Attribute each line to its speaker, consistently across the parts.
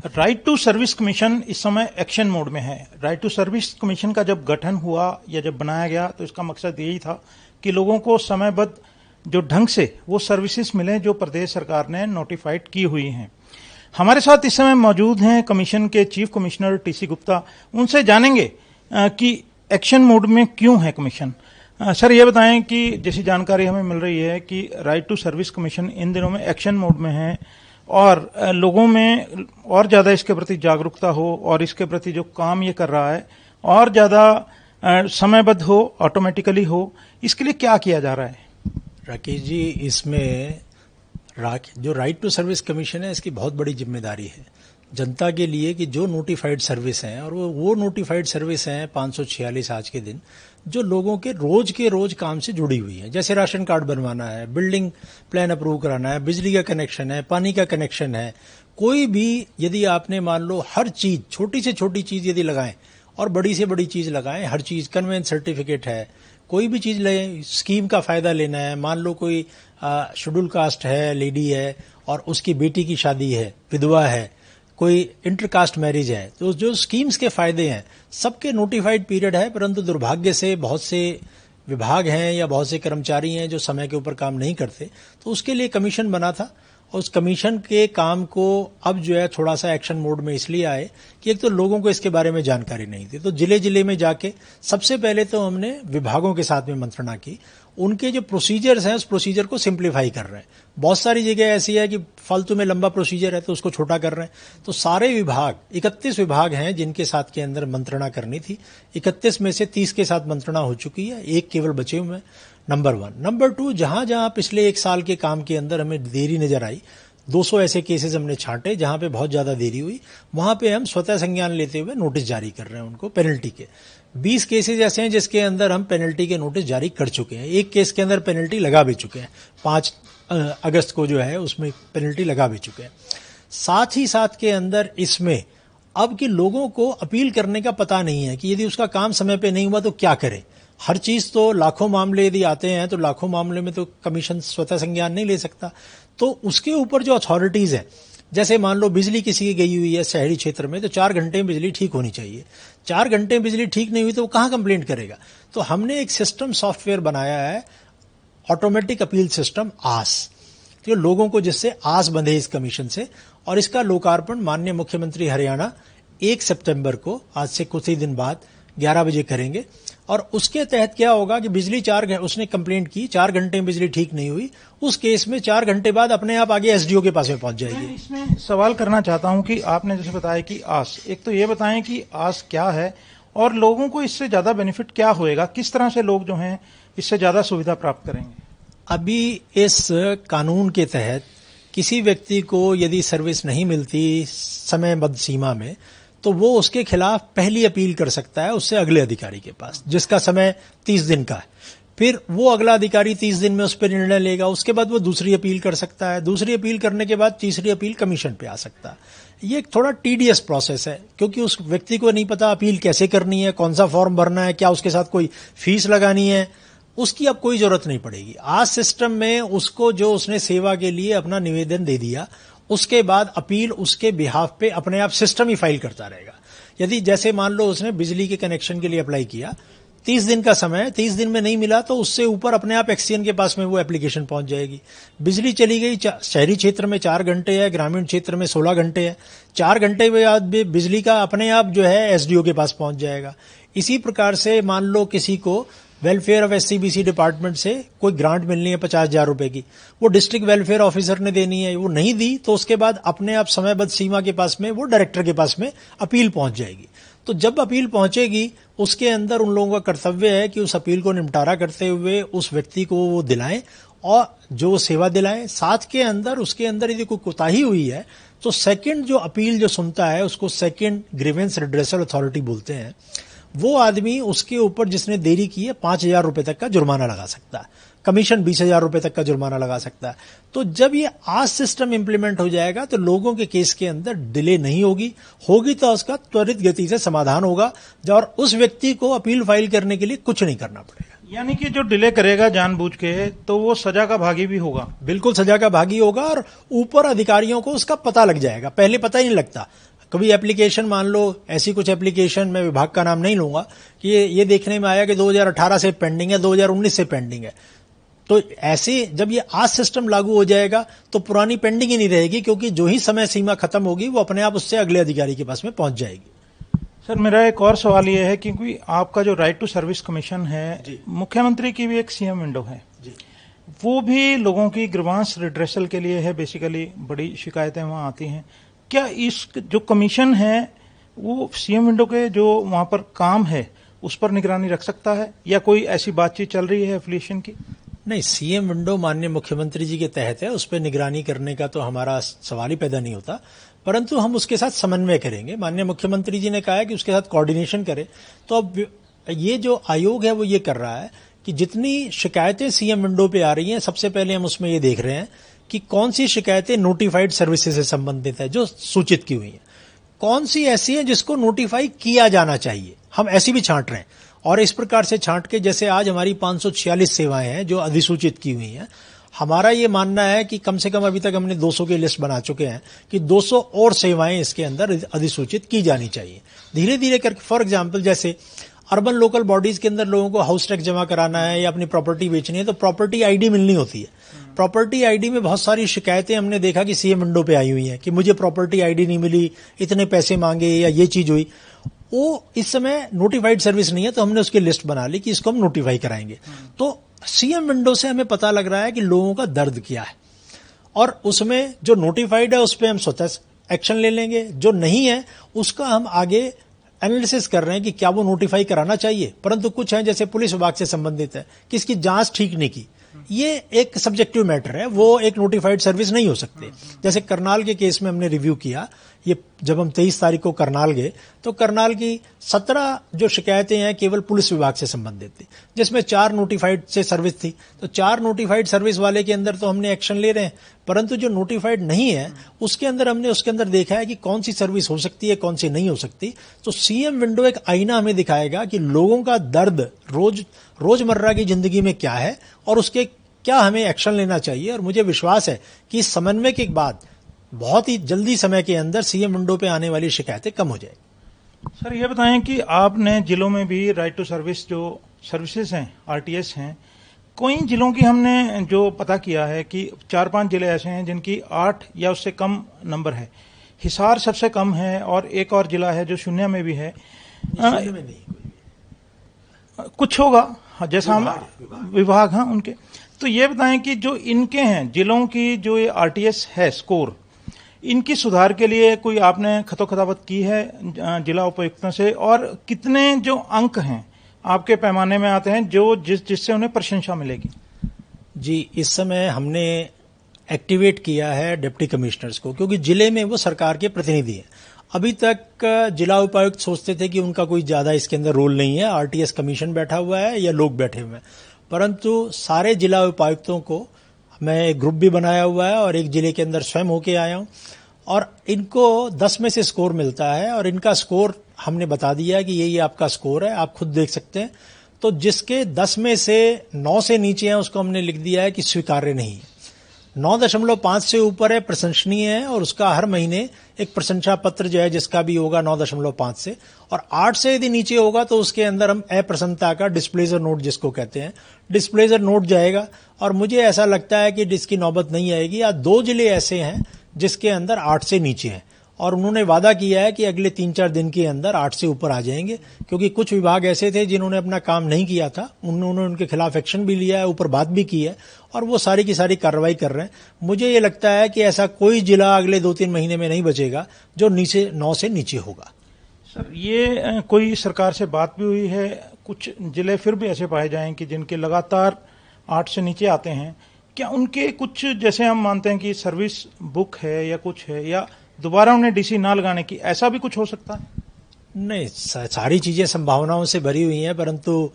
Speaker 1: Right to service commission इस समय action mode में है। राइट टू सर्विस कमीशन का जब गठन हुआ या जब बनाया गया तो इसका मकसद यही था कि लोगों को समयबद्ध जो ढंग से वो सर्विसेज मिलें जो प्रदेश सरकार ने नोटिफाइड की हुई हैं। हमारे साथ इस समय मौजूद हैं कमीशन के चीफ कमिश्नर टीसी गुप्ता। उनसे जानेंगे कि एक्शन मोड में क्यों है कमीशन। सर, ये बताएं कि जैसी जानकारी हमें मिल रही है कि राइट टू सर्विस कमीशन इन दिनों में एक्शन मोड में है और लोगों में और ज़्यादा इसके प्रति जागरूकता हो और इसके प्रति जो काम ये कर रहा है और ज़्यादा समयबद्ध हो, ऑटोमेटिकली हो, इसके लिए क्या किया जा रहा है?
Speaker 2: राकेश जी, इसमें जो राइट टू सर्विस कमीशन है इसकी बहुत बड़ी जिम्मेदारी है जनता के लिए कि जो नोटिफाइड सर्विस हैं और वो नोटिफाइड सर्विस हैं 546 आज के दिन जो लोगों के रोज काम से जुड़ी हुई है। जैसे राशन कार्ड बनवाना है, बिल्डिंग प्लान अप्रूव कराना है, बिजली का कनेक्शन है, पानी का कनेक्शन है, कोई भी यदि आपने मान लो हर चीज, छोटी से छोटी चीज यदि लगाएं और बड़ी से बड़ी चीज लगाएं, हर चीज, कन्वेंस सर्टिफिकेट है, कोई भी चीज लें, स्कीम का फायदा लेना है, मान लो कोई शेड्यूल कास्ट है, लेडी है और उसकी बेटी की शादी है, विधवा है, कोई इंटरकास्ट मैरिज है, तो जो स्कीम्स के फायदे हैं सबके नोटिफाइड पीरियड है। परंतु दुर्भाग्य से बहुत से विभाग हैं या बहुत से कर्मचारी हैं जो समय के ऊपर काम नहीं करते, तो उसके लिए कमीशन बना था। और उस कमीशन के काम को अब जो है थोड़ा सा एक्शन मोड में इसलिए आए कि एक तो लोगों को इसके बारे में जानकारी नहीं थी, तो जिले जिले में जाके सबसे पहले तो हमने विभागों के साथ में मंत्रणा की, उनके जो प्रोसीजर्स हैं उस प्रोसीजर को सिंप्लीफाई कर रहे हैं। बहुत सारी जगह ऐसी है कि फालतू में लंबा प्रोसीजर है तो उसको छोटा कर रहे हैं। तो सारे विभाग, 31 विभाग हैं जिनके साथ के अंदर मंत्रणा करनी थी। 31 में से 30 के साथ मंत्रणा हो चुकी है, एक केवल बचे हुए हैं। नंबर 1। नंबर 2, जहां जहां पिछले एक साल के काम के अंदर हमें देरी नजर आई, 200 ऐसे केसेस हमने छांटे जहां पे बहुत ज्यादा देरी हुई, वहां पे हम स्वतः संज्ञान लेते हुए नोटिस जारी कर रहे हैं उनको पेनल्टी के। 20 केसेस ऐसे हैं जिसके अंदर हम पेनल्टी के नोटिस जारी कर चुके हैं। एक केस के अंदर पेनल्टी लगा भी चुके हैं, 5 अगस्त को जो है उसमें पेनल्टी लगा भी चुके हैं। साथ ही साथ के अंदर इसमें अब कि लोगों को अपील करने का पता नहीं है कि यदि उसका काम समय पे नहीं हुआ तो क्या करे। हर चीज तो लाखों मामले यदि आते हैं तो लाखों मामले में तो कमीशन स्वतः संज्ञान नहीं ले सकता, तो उसके ऊपर जो अथॉरिटीज है, जैसे मान लो बिजली किसी की गई हुई है शहरी क्षेत्र में तो 4 घंटे में बिजली ठीक होनी चाहिए, 4 घंटे में बिजली ठीक नहीं हुई तो वो कहां कंप्लेंट करेगा। तो हमने एक सिस्टम सॉफ्टवेयर बनाया है, ऑटोमेटिक अपील सिस्टम आस, तो लोगों को जिससे आस बंधे इस कमीशन से। और इसका लोकार्पण माननीय मुख्यमंत्री हरियाणा 1 सितंबर को, आज से कुछ ही दिन बाद 11 बजे करेंगे। और उसके तहत क्या होगा कि बिजली उसने कंप्लेंट की, 4 घंटे में बिजली ठीक नहीं हुई, उस केस में 4 घंटे बाद अपने आप आगे एसडीओ के पास में पहुंच जाएगी।
Speaker 1: मैं इसमें सवाल करना चाहता हूं कि आपने जैसे बताया कि आस, एक तो ये बताएं कि आस क्या है और लोगों को इससे ज्यादा बेनिफिट क्या होएगा, किस तरह से लोग जो हैं इससे ज्यादा सुविधा प्राप्त करेंगे।
Speaker 2: अभी इस कानून के तहत किसी व्यक्ति को यदि सर्विस नहीं मिलती समयबद्ध सीमा में तो वो उसके खिलाफ पहली अपील कर सकता है उससे अगले अधिकारी के पास, जिसका समय 30 दिन का है। फिर वो अगला अधिकारी 30 दिन में उस पर निर्णय लेगा, उसके बाद वो दूसरी अपील कर सकता है, दूसरी अपील करने के बाद तीसरी अपील कमीशन पे आ सकता है। ये एक थोड़ा टीडियस प्रोसेस है क्योंकि उस व्यक्ति को नहीं पता अपील कैसे करनी है, कौन सा फॉर्म भरना है, क्या उसके साथ कोई फीस लगानी है, उसकी अब कोई जरूरत नहीं पड़ेगी। आज सिस्टम में उसको जो उसने सेवा के लिए अपना निवेदन दे दिया, उसके बाद अपील उसके बिहाफ पे अपने आप सिस्टम ही फाइल करता रहेगा। यदि जैसे मान लो उसने बिजली के कनेक्शन के लिए अप्लाई किया, 30 दिन का समय, 30 दिन में नहीं मिला तो उससे ऊपर अपने आप एक्सचेंज के पास में वो एप्लीकेशन पहुंच जाएगी। बिजली चली गई, शहरी क्षेत्र में 4 घंटे है, ग्रामीण क्षेत्र में 16 घंटे है, 4 घंटे के बाद बिजली का अपने आप जो है एसडीओ के पास पहुंच जाएगा। इसी प्रकार से मान लो किसी को वेलफेयर ऑफ एससीबीसी डिपार्टमेंट से कोई ग्रांट मिलनी है 50,000 रुपए की, वो डिस्ट्रिक्ट वेलफेयर ऑफिसर ने देनी है, वो नहीं दी तो उसके बाद अपने आप समयबद्ध सीमा के पास में वो डायरेक्टर के पास में अपील पहुंच जाएगी। तो जब अपील पहुंचेगी उसके अंदर उन लोगों का कर्तव्य है कि उस अपील को निपटारा करते हुए उस व्यक्ति को वो दिलाएं और जो सेवा दिलाएं। साथ के अंदर उसके अंदर यदि कोई कोताही हुई है तो सेकंड जो अपील जो सुनता है उसको सेकंड ग्रीवेंस रिड्रेसल अथॉरिटी बोलते हैं, वो आदमी उसके ऊपर जिसने देरी की है 5,000 रुपए तक का जुर्माना लगा सकता है, कमीशन 20,000 रुपए तक का जुर्माना लगा सकता है। तो जब ये आज सिस्टम इंप्लीमेंट हो जाएगा तो लोगों के केस के अंदर डिले नहीं होगी तो उसका त्वरित गति से समाधान होगा और उस व्यक्ति को अपील फाइल करने के लिए कुछ नहीं करना पड़ेगा।
Speaker 1: यानी कि जो डिले करेगा जानबूझ के तो वो सजा का भागी भी होगा।
Speaker 2: बिल्कुल सजा का भागी होगा और ऊपर अधिकारियों को उसका पता लग जाएगा, पहले पता ही नहीं लगता। कभी एप्लीकेशन मान लो, ऐसी कुछ एप्लीकेशन, मैं विभाग का नाम नहीं लूंगा, कि ये देखने में आया कि 2018 से पेंडिंग है, 2019 से पेंडिंग है। तो ऐसे जब ये आज सिस्टम लागू हो जाएगा तो पुरानी पेंडिंग ही नहीं रहेगी, क्योंकि जो ही समय सीमा खत्म होगी वो अपने आप उससे अगले अधिकारी के पास में पहुंच जाएगी।
Speaker 1: सर, मेरा एक और सवाल ये है, क्योंकि आपका जो राइट टू सर्विस कमीशन है, मुख्यमंत्री की भी एक सीएम विंडो है जी। वो भी लोगों की ग्रीवांस रिड्रेसल के लिए है, बेसिकली बड़ी शिकायतें वहां आती हैं। क्या इस जो कमीशन है वो सीएम विंडो के जो वहां पर काम है उस पर निगरानी रख सकता है, या कोई ऐसी बातचीत चल रही है एफिलिएशन की?
Speaker 2: नहीं, सीएम विंडो माननीय मुख्यमंत्री जी के तहत है, उस पर निगरानी करने का तो हमारा सवाल ही पैदा नहीं होता, परंतु हम उसके साथ समन्वय करेंगे। माननीय मुख्यमंत्री जी ने कहा है कि उसके साथ कोऑर्डिनेशन करें। तो अब ये जो आयोग है वो ये कर रहा है कि जितनी शिकायतें सीएम विंडो पे आ रही हैं, सबसे पहले हम उसमें ये देख रहे हैं कि कौन सी शिकायतें नोटिफाइड सर्विसेज से संबंधित है, जो सूचित की हुई है, कौन सी ऐसी है जिसको नोटिफाई किया जाना चाहिए, हम ऐसी भी छांट रहे हैं। और इस प्रकार से छांट के, जैसे आज हमारी 546 सेवाएं हैं जो अधिसूचित की हुई हैं, हमारा ये मानना है कि कम से कम अभी तक हमने 200 की लिस्ट बना चुके हैं कि 200 और सेवाएं इसके अंदर अधिसूचित की जानी चाहिए धीरे धीरे करके। फॉर एग्जाम्पल, जैसे अर्बन लोकल बॉडीज के अंदर लोगों को हाउस टैक्स जमा कराना है या अपनी प्रॉपर्टी बेचनी है, तो प्रॉपर्टी आईडी मिलनी होती है। प्रॉपर्टी आईडी में बहुत सारी शिकायतें हमने देखा कि सीएम विंडो पे आई हुई हैं कि मुझे प्रॉपर्टी आईडी नहीं मिली, इतने पैसे मांगे या ये चीज हुई। वो इस समय नोटिफाइड सर्विस नहीं है, तो हमने उसकी लिस्ट बना ली कि इसको हम नोटिफाई कराएंगे। तो सीएम विंडो से हमें पता लग रहा है कि लोगों का दर्द क्या है, और उसमें जो नोटिफाइड है उस पर हम स्वतः एक्शन ले लेंगे, जो नहीं है उसका हम आगे एनालिसिस कर रहे हैं कि क्या वो नोटिफाई कराना चाहिए। परंतु कुछ है, जैसे पुलिस विभाग से संबंधित है कि इसकी जांच ठीक नहीं की, ये एक सब्जेक्टिव मैटर है, वो एक नोटिफाइड सर्विस नहीं हो सकते। जैसे करनाल के केस में हमने रिव्यू किया, ये जब हम 23 तारीख को करनाल गए तो करनाल की 17 जो शिकायतें हैं केवल पुलिस विभाग से संबंधित थी, जिसमें 4 नोटिफाइड से सर्विस थी। तो 4 नोटिफाइड सर्विस वाले के अंदर तो हमने एक्शन ले रहे हैं, परंतु जो नोटिफाइड नहीं है उसके अंदर हमने उसके अंदर देखा है कि कौन सी सर्विस हो सकती है, कौन सी नहीं हो सकती। तो सीएम विंडो एक आईना हमें दिखाएगा कि लोगों का दर्द रोजमर्रा की जिंदगी में क्या है और उसके क्या हमें एक्शन लेना चाहिए। और मुझे विश्वास है कि इस समन्वय के बाद बहुत ही जल्दी समय के अंदर सीएम विंडो पे आने वाली शिकायतें कम हो जाएगी।
Speaker 1: सर, ये बताएं कि आपने जिलों में भी राइट टू सर्विस जो सर्विसेज हैं, आरटीएस हैं, कोई जिलों की हमने जो पता किया है कि 4-5 जिले ऐसे हैं जिनकी 8 या उससे कम नंबर है। हिसार सबसे कम है और एक और जिला है जो 0 में भी है। कुछ होगा जैसा हम विभाग, हाँ उनके। तो ये बताएं कि जो इनके हैं जिलों की जो ये आरटीएस है स्कोर, इनकी सुधार के लिए कोई आपने खतोखतावत की है जिला उपायुक्तों से, और कितने जो अंक हैं आपके पैमाने में आते हैं जो जिससे उन्हें प्रशंसा मिलेगी?
Speaker 2: जी, इस समय हमने एक्टिवेट किया है डिप्टी कमिश्नर्स को, क्योंकि जिले में वो सरकार के प्रतिनिधि हैं। अभी तक जिला उपायुक्त सोचते थे कि उनका कोई ज्यादा इसके अंदर रोल नहीं है, आरटीएस कमीशन बैठा हुआ है या लोग बैठे हुए हैं, परंतु सारे जिला उपायुक्तों को मैं एक ग्रुप भी बनाया हुआ है और एक जिले के अंदर स्वयं होके आया हूं, और इनको 10 में से स्कोर मिलता है और इनका स्कोर हमने बता दिया है कि ये आपका स्कोर है, आप खुद देख सकते हैं। तो जिसके 10 में से 9 से नीचे हैं उसको हमने लिख दिया है कि स्वीकार्य नहीं है। 9.5 से ऊपर है प्रशंसनीय है, और उसका हर महीने एक प्रशंसा पत्र जो है जिसका भी होगा 9.5 से, और 8 से यदि नीचे होगा तो उसके अंदर हम अप्रसन्नता का डिस्प्लेजर नोट जिसको कहते हैं, डिस्प्लेजर नोट जाएगा। और मुझे ऐसा लगता है कि इसकी नौबत नहीं आएगी। या 2 जिले ऐसे हैं जिसके अंदर 8 से नीचे हैं, और उन्होंने वादा किया है कि अगले 3-4 दिन के अंदर 8 से ऊपर आ जाएंगे, क्योंकि कुछ विभाग ऐसे थे जिन्होंने अपना काम नहीं किया था, उन्होंने उनके खिलाफ एक्शन भी लिया है, ऊपर बात भी की है, और वो सारी की सारी कार्रवाई कर रहे हैं। मुझे ये लगता है कि ऐसा कोई जिला अगले 2-3 महीने में नहीं बचेगा जो 9 से नीचे होगा।
Speaker 1: सर, ये कोई सरकार से बात भी हुई है? कुछ जिले फिर भी ऐसे पाए जाएं कि जिनके लगातार 8 से नीचे आते हैं, क्या उनके कुछ, जैसे हम मानते हैं कि सर्विस बुक है या कुछ है, या दोबारा उन्हें डीसी ना लगाने की, ऐसा भी कुछ हो सकता है?
Speaker 2: नहीं, सारी चीजें संभावनाओं से भरी हुई हैं, परंतु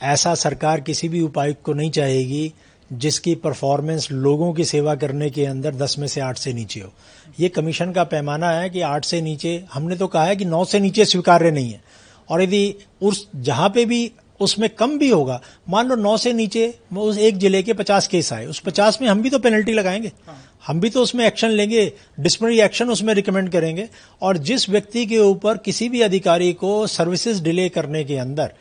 Speaker 2: ऐसा सरकार किसी भी उपायुक्त को नहीं चाहेगी जिसकी परफॉर्मेंस लोगों की सेवा करने के अंदर 10 में से 8 से नीचे हो। ये कमीशन का पैमाना है कि 8 से नीचे, हमने तो कहा है कि 9 से नीचे स्वीकार्य नहीं है, और यदि उस जहां पे भी उसमें कम भी होगा, मान लो 9 से नीचे उस एक जिले के 50 केस आए, उस 50 में हम भी तो पेनल्टी लगाएंगे, हम भी तो उसमें एक्शन लेंगे, डिसिप्लिनरी एक्शन उसमें रिकमेंड करेंगे। और जिस व्यक्ति के ऊपर किसी भी अधिकारी को सर्विसेज डिले करने के अंदर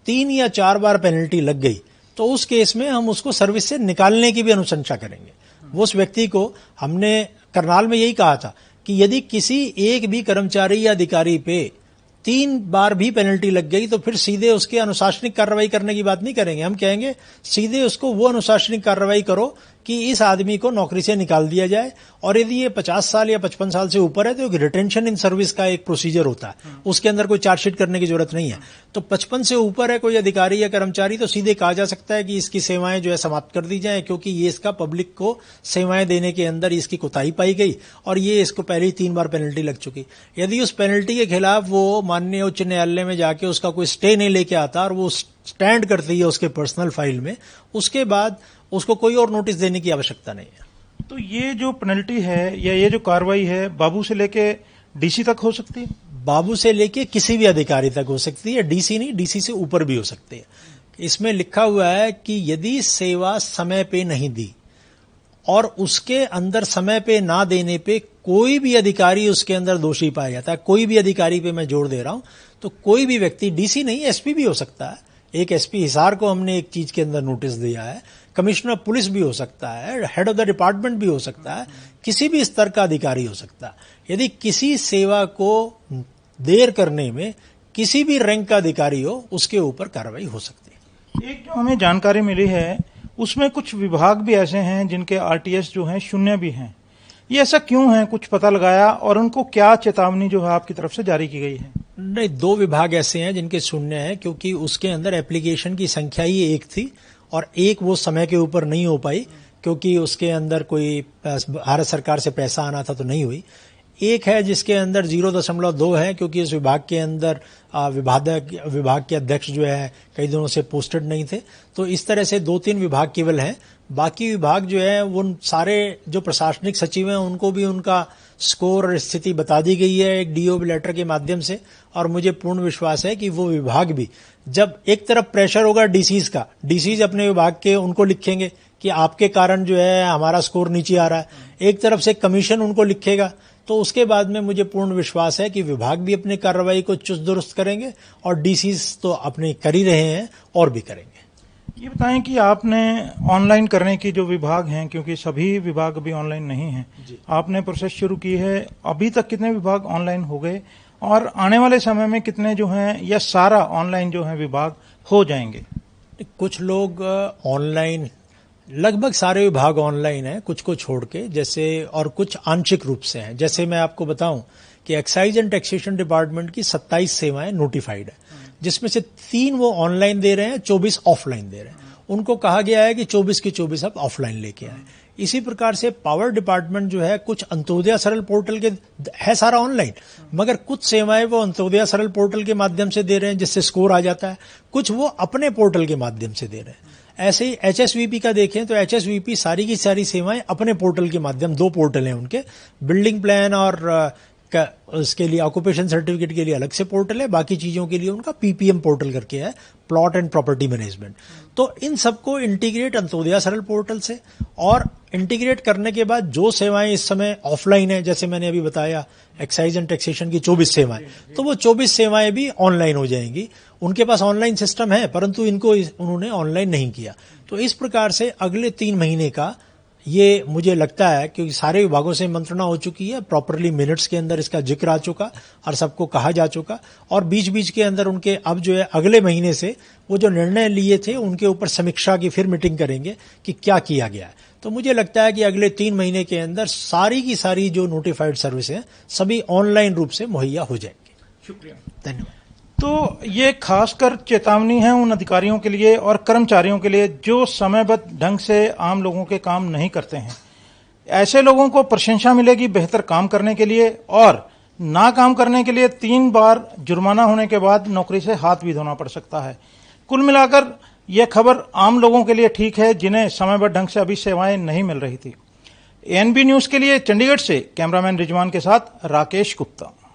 Speaker 2: 3 या 4 बार पेनल्टी लग गई, तो उस केस में हम उसको सर्विस से निकालने की भी अनुशंसा करेंगे। वो उस व्यक्ति को, हमने करनाल में यही कहा था कि यदि किसी एक भी कर्मचारी या अधिकारी पे 3 बार भी पेनल्टी लग गई तो फिर सीधे उसके अनुशासनिक कार्रवाई करने की बात नहीं करेंगे, हम कहेंगे सीधे उसको वो अनुशासनिक कार्रवाई करो कि इस आदमी को नौकरी से निकाल दिया जाए। और यदि ये 50 साल या 55 साल से ऊपर है तो एक रिटेंशन इन सर्विस का एक प्रोसीजर होता है, उसके अंदर कोई चार्जशीट करने की जरूरत नहीं है। तो 55 से ऊपर है कोई अधिकारी या कर्मचारी तो सीधे कहा जा सकता है कि इसकी सेवाएं जो है समाप्त कर दी जाए, क्योंकि ये इसका पब्लिक को सेवाएं देने के अंदर इसकी कोताही पाई गई और ये इसको पहले ही 3 बार पेनल्टी लग चुकी। यदि उस पेनल्टी के खिलाफ वो माननीय उच्च न्यायालय में जाके उसका कोई स्टे नहीं लेके आता और वो स्टैंड करती है उसके पर्सनल फाइल में, उसके बाद उसको कोई और नोटिस देने की आवश्यकता नहीं है।
Speaker 1: तो ये जो पेनल्टी है या ये जो कार्रवाई है बाबू से लेके डीसी तक हो सकती है?
Speaker 2: बाबू से लेके किसी भी अधिकारी तक हो सकती है, डीसी नहीं, डीसी से ऊपर भी हो सकती है। इसमें लिखा हुआ है कि यदि सेवा समय पे नहीं दी और उसके अंदर समय पे ना देने पे कोई भी अधिकारी उसके अंदर दोषी पाया जाता है, कोई भी अधिकारी पे मैं जोर दे रहा हूं, तो कोई भी व्यक्ति, डीसी नहीं एसपी भी हो सकता है, एक एसपी हिसार को हमने एक चीज के अंदर नोटिस दिया है, कमिश्नर पुलिस भी हो सकता है, हेड ऑफ द डिपार्टमेंट भी हो सकता है, किसी भी स्तर का अधिकारी हो सकता है। यदि किसी सेवा को देर करने में किसी भी रैंक का अधिकारी हो, उसके ऊपर कार्रवाई हो सकती है।
Speaker 1: एक जो हमें जानकारी मिली है उसमें कुछ विभाग भी ऐसे हैं जिनके आरटीएस जो हैं शून्य भी हैं, ये ऐसा क्यों है, कुछ पता लगाया और उनको क्या चेतावनी जो है आपकी तरफ से जारी की गई है?
Speaker 2: नहीं, 2 विभाग ऐसे हैं जिनके शून्य है, क्योंकि उसके अंदर एप्लीकेशन की संख्या ही एक थी और एक वो समय के ऊपर नहीं हो पाई क्योंकि उसके अंदर कोई भारत सरकार से पैसा आना था तो नहीं हुई। एक है जिसके अंदर 0.2 है क्योंकि उस विभाग के अंदर विभाग के अध्यक्ष जो है कई दिनों से पोस्टेड नहीं थे। तो इस तरह से 2-3 विभाग केवल हैं, बाकी विभाग जो है उन सारे जो प्रशासनिक सचिव हैं उनको भी उनका स्कोर और स्थिति बता दी गई है एक डीओ लेटर के माध्यम से। और मुझे पूर्ण विश्वास है कि वो विभाग भी, जब एक तरफ प्रेशर होगा डीसीज का, डीसीज अपने विभाग के उनको लिखेंगे कि आपके कारण जो है हमारा स्कोर नीचे आ रहा है, एक तरफ से कमीशन उनको लिखेगा, तो उसके बाद में मुझे पूर्ण विश्वास है कि विभाग भी अपनी कार्रवाई को चुस्त दुरुस्त करेंगे और डीसीज तो अपने कर ही रहे हैं और भी करेंगे।
Speaker 1: ये बताएं कि आपने ऑनलाइन करने की जो विभाग हैं, क्योंकि सभी विभाग अभी ऑनलाइन नहीं हैं, आपने प्रोसेस शुरू की है, अभी तक कितने विभाग ऑनलाइन हो गए और आने वाले समय में कितने जो हैं या सारा ऑनलाइन जो है विभाग हो जाएंगे?
Speaker 2: कुछ लोग ऑनलाइन, लगभग सारे विभाग ऑनलाइन हैं, कुछ को छोड़ के, जैसे, और कुछ आंशिक रूप से हैं। जैसे मैं आपको बताऊं कि एक्साइज एंड टैक्सेशन डिपार्टमेंट की 27 सेवाएं नोटिफाइड है, जिसमें से 3 वो ऑनलाइन दे रहे हैं, 24 ऑफलाइन दे रहे हैं। उनको कहा गया है कि 24 की 24 आप ऑफलाइन लेके आए। इसी प्रकार से पावर डिपार्टमेंट जो है, कुछ अंत्योदय सरल पोर्टल के है सारा ऑनलाइन, मगर कुछ सेवाएं वो अंत्योदय सरल पोर्टल के माध्यम से दे रहे हैं जिससे स्कोर आ जाता है, कुछ वो अपने पोर्टल के माध्यम से दे रहे हैं। ऐसे ही एचएसवीपी का देखें तो एचएसवीपी सारी की सारी सेवाएं अपने पोर्टल के माध्यम, 2 पोर्टल हैं उनके, बिल्डिंग प्लान और उसके लिए ऑक्यूपेशन सर्टिफिकेट के लिए अलग से पोर्टल है, बाकी चीजों के लिए उनका पीपीएम पोर्टल करके है, प्लॉट एंड प्रॉपर्टी मैनेजमेंट। तो इन सबको इंटीग्रेट अंत्योदय सरल पोर्टल से, और इंटीग्रेट करने के बाद जो सेवाएं इस समय ऑफलाइन है, जैसे मैंने अभी बताया एक्साइज एंड टैक्सेशन की 24 सेवाएं, तो वो 24 सेवाएं भी ऑनलाइन हो जाएंगी। उनके पास ऑनलाइन सिस्टम है परंतु इनको उन्होंने ऑनलाइन नहीं किया। तो इस प्रकार से अगले 3 महीने का ये मुझे लगता है, क्योंकि सारे विभागों से मंत्रणा हो चुकी है, प्रॉपरली मिनट्स के अंदर इसका जिक्र आ चुका और सबको कहा जा चुका, और बीच बीच के अंदर उनके अब जो है अगले महीने से वो जो निर्णय लिए थे उनके ऊपर समीक्षा की फिर मीटिंग करेंगे कि क्या किया गया है। तो मुझे लगता है कि अगले 3 महीने के अंदर सारी की सारी जो नोटिफाइड सर्विस है सभी ऑनलाइन रूप से मुहैया हो जाएंगे।
Speaker 1: शुक्रिया,
Speaker 2: धन्यवाद।
Speaker 1: तो ये खासकर चेतावनी है उन अधिकारियों के लिए और कर्मचारियों के लिए जो समयबद्ध ढंग से आम लोगों के काम नहीं करते हैं। ऐसे लोगों को प्रशंसा मिलेगी बेहतर काम करने के लिए, और ना काम करने के लिए 3 बार जुर्माना होने के बाद नौकरी से हाथ भी धोना पड़ सकता है। कुल मिलाकर यह खबर आम लोगों के लिए ठीक है जिन्हें समयबद्ध ढंग से अभी सेवाएं नहीं मिल रही थी। एएनबी न्यूज के लिए चंडीगढ़ से कैमरामैन रिजवान के साथ राकेश गुप्ता।